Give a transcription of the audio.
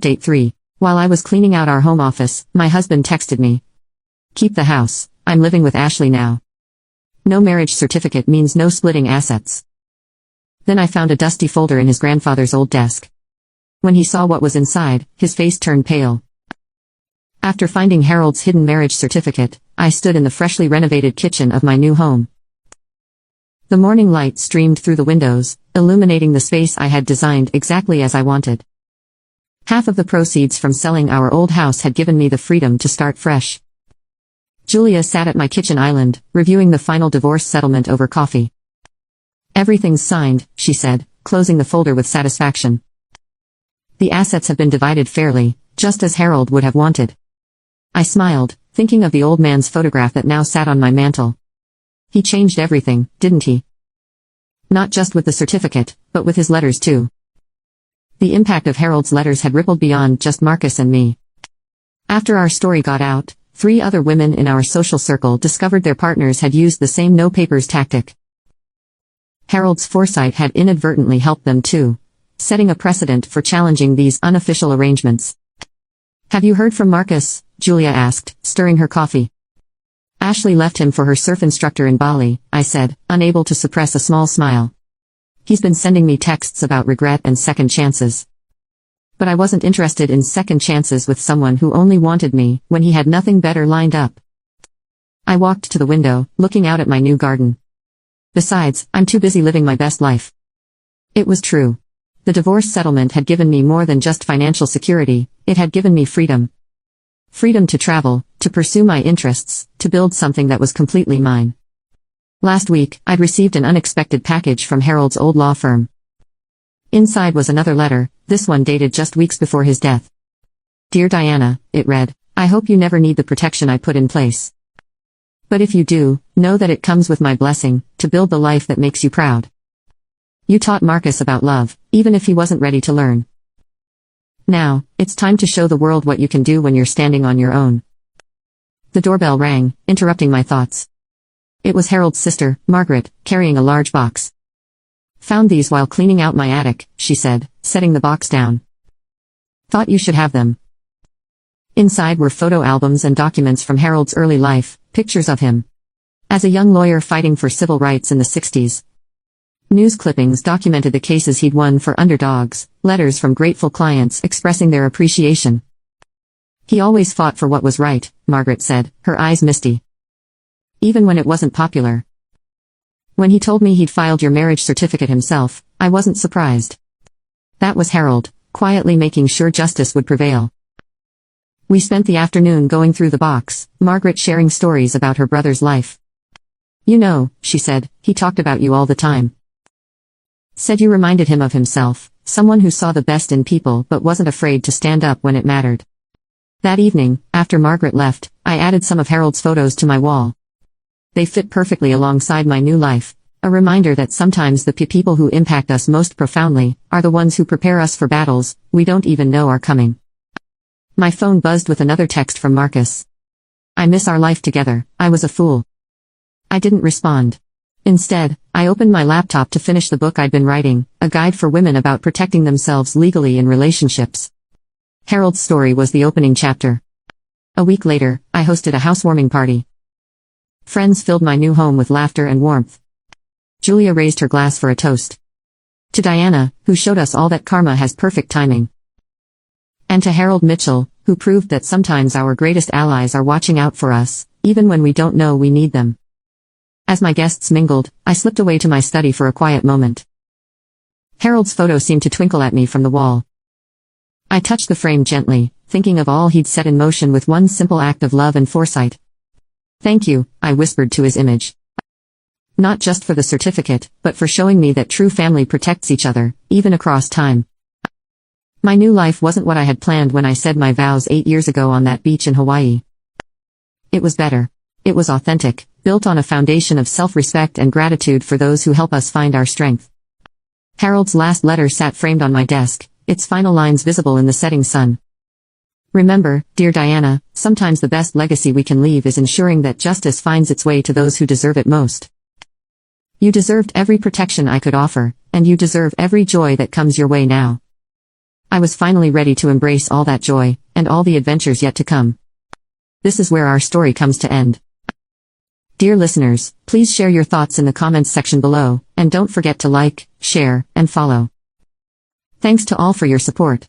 Date 3. While I was cleaning out our home office, my husband texted me. Keep the house. I'm living with Ashley now. No marriage certificate means no splitting assets. Then I found a dusty folder in his grandfather's old desk. When he saw what was inside, his face turned pale. After finding Harold's hidden marriage certificate, I stood in the freshly renovated kitchen of my new home. The morning light streamed through the windows, illuminating the space I had designed exactly as I wanted. Half of the proceeds from selling our old house had given me the freedom to start fresh. Julia sat at my kitchen island, reviewing the final divorce settlement over coffee. Everything's signed, she said, closing the folder with satisfaction. The assets have been divided fairly, just as Harold would have wanted. I smiled, thinking of the old man's photograph that now sat on my mantel. He changed everything, didn't he? Not just with the certificate, but with his letters too. The impact of Harold's letters had rippled beyond just Marcus and me. After our story got out, 3 other women in our social circle discovered their partners had used the same no-papers tactic. Harold's foresight had inadvertently helped them too, setting a precedent for challenging these unofficial arrangements. Have you heard from Marcus? Julia asked, stirring her coffee. Ashley left him for her surf instructor in Bali, I said, unable to suppress a small smile. He's been sending me texts about regret and second chances. But I wasn't interested in second chances with someone who only wanted me when he had nothing better lined up. I walked to the window, looking out at my new garden. Besides, I'm too busy living my best life. It was true. The divorce settlement had given me more than just financial security, it had given me freedom. Freedom to travel, to pursue my interests, to build something that was completely mine. Last week, I'd received an unexpected package from Harold's old law firm. Inside was another letter, this one dated just weeks before his death. Dear Diana, it read, I hope you never need the protection I put in place. But if you do, know that it comes with my blessing, to build the life that makes you proud. You taught Marcus about love, even if he wasn't ready to learn. Now, it's time to show the world what you can do when you're standing on your own. The doorbell rang, interrupting my thoughts. It was Harold's sister, Margaret, carrying a large box. Found these while cleaning out my attic, she said, setting the box down. Thought you should have them. Inside were photo albums and documents from Harold's early life, pictures of him as a young lawyer fighting for civil rights in the 60s. News clippings documented the cases he'd won for underdogs, letters from grateful clients expressing their appreciation. He always fought for what was right, Margaret said, her eyes misty. Even when it wasn't popular. When he told me he'd filed your marriage certificate himself, I wasn't surprised. That was Harold, quietly making sure justice would prevail. We spent the afternoon going through the box, Margaret sharing stories about her brother's life. You know, she said, he talked about you all the time. Said you reminded him of himself, someone who saw the best in people but wasn't afraid to stand up when it mattered. That evening, after Margaret left, I added some of Harold's photos to my wall. They fit perfectly alongside my new life, a reminder that sometimes the people who impact us most profoundly are the ones who prepare us for battles we don't even know are coming. My phone buzzed with another text from Marcus. I miss our life together, I was a fool. I didn't respond. Instead, I opened my laptop to finish the book I'd been writing, a guide for women about protecting themselves legally in relationships. Harold's story was the opening chapter. A week later, I hosted a housewarming party. Friends filled my new home with laughter and warmth. Julia raised her glass for a toast. To Diana, who showed us all that karma has perfect timing. And to Harold Mitchell, who proved that sometimes our greatest allies are watching out for us, even when we don't know we need them. As my guests mingled, I slipped away to my study for a quiet moment. Harold's photo seemed to twinkle at me from the wall. I touched the frame gently, thinking of all he'd set in motion with one simple act of love and foresight. Thank you, I whispered to his image. Not just for the certificate, but for showing me that true family protects each other, even across time. My new life wasn't what I had planned when I said my vows 8 years ago on that beach in Hawaii. It was better. It was authentic, built on a foundation of self-respect and gratitude for those who help us find our strength. Harold's last letter sat framed on my desk, its final lines visible in the setting sun. Remember, dear Diana, sometimes the best legacy we can leave is ensuring that justice finds its way to those who deserve it most. You deserved every protection I could offer, and you deserve every joy that comes your way now. I was finally ready to embrace all that joy, and all the adventures yet to come. This is where our story comes to end. Dear listeners, please share your thoughts in the comments section below, and don't forget to like, share, and follow. Thanks to all for your support.